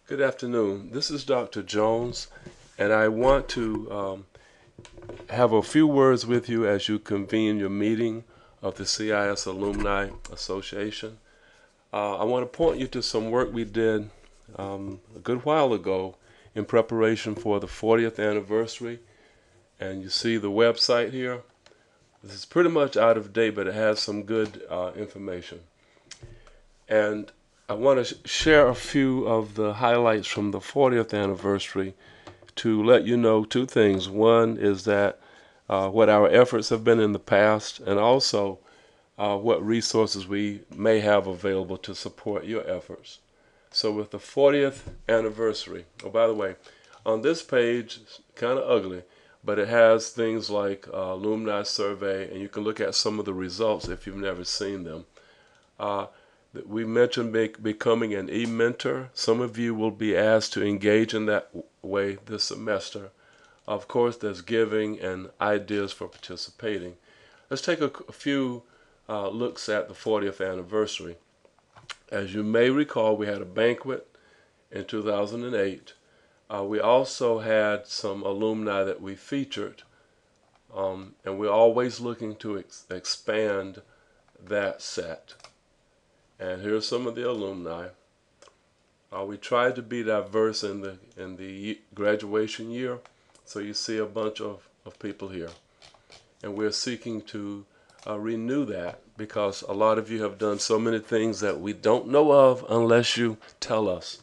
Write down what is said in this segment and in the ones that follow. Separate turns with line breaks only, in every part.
Good afternoon. This is Dr. Jones, and I want to have a few words with you as you convene your meeting of the CIS Alumni Association. I want to point you to some work we did a good while ago in preparation for the 40th anniversary, and you see the website here. This is pretty much out of date, but it has some good information. And I want to share a few of the highlights from the 40th anniversary to let you know two things. One is that what our efforts have been in the past, and also what resources we may have available to support your efforts. So with the 40th anniversary, oh, by the way, on this page, it's kind of ugly, but it has things like alumni survey, and you can look at some of the results if you've never seen them. We mentioned becoming an e-mentor. Some of you will be asked to engage in that way this semester. Of course, there's giving and ideas for participating. Let's take a few looks at the 40th anniversary. As you may recall, we had a banquet in 2008. We also had some alumni that we featured, and we're always looking to expand that set. And here's some of the alumni. We tried to be diverse in the graduation year, so you see a bunch of people here. And we're seeking to renew that because a lot of you have done so many things that we don't know of unless you tell us.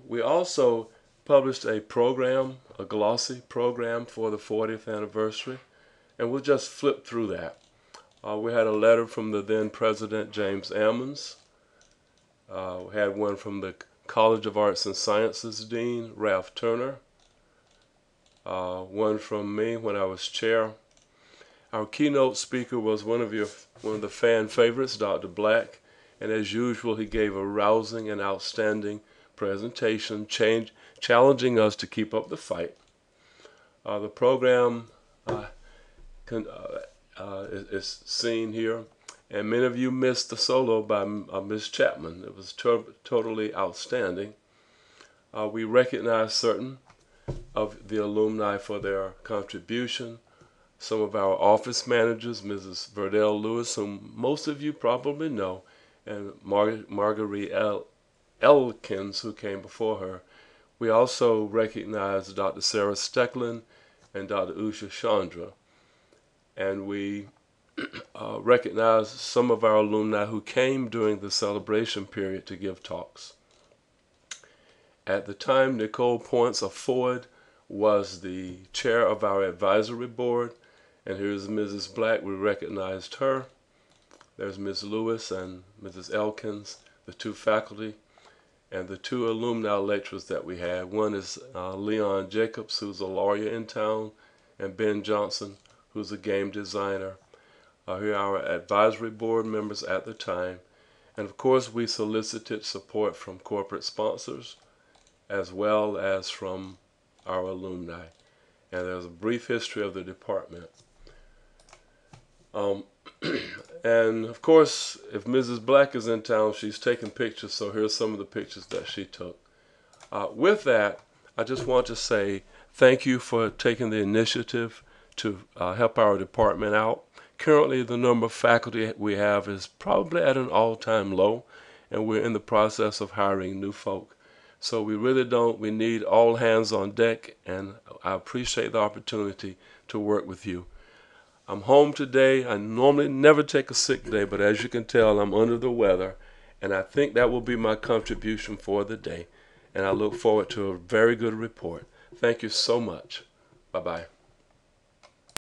We also published a program, a glossy program for the 40th anniversary, and we'll just flip through that. We had a letter from the then President James Ammons. We had one from the College of Arts and Sciences Dean, Ralph Turner. One from me when I was chair. Our keynote speaker was one of the fan favorites, Dr. Black, and as usual he gave a rousing and outstanding presentation, challenging us to keep up the fight. The program is seen here, and many of you missed the solo by Ms. Chapman. It was totally outstanding. We recognize certain of the alumni for their contribution. Some of our office managers, Mrs. Verdell Lewis, whom most of you probably know, and Marguerite Elkins, who came before her. We also recognize Dr. Sarah Stecklin and Dr. Usha Chandra. And we recognize some of our alumni who came during the celebration period to give talks. At the time, Nicole Points of Ford was the chair of our advisory board, and here's Mrs. Black. We recognized her. There's Ms. Lewis and Mrs. Elkins, the two faculty, and the two alumni lecturers that we had. One is Leon Jacobs, who's a lawyer in town, and Ben Johnson, who's a game designer. Here are our advisory board members at the time. And of course, we solicited support from corporate sponsors as well as from our alumni. And there's a brief history of the department. And of course, if Mrs. Black is in town, she's taking pictures, so here's some of the pictures that she took. With that, I just want to say thank you for taking the initiative to help our department out. Currently, the number of faculty we have is probably at an all-time low, and we're in the process of hiring new folk. So we need all hands on deck, and I appreciate the opportunity to work with you. I'm home today. I normally never take a sick day, but as you can tell, I'm under the weather, and I think that will be my contribution for the day. And I look forward to a very good report. Thank you so much. Bye-bye.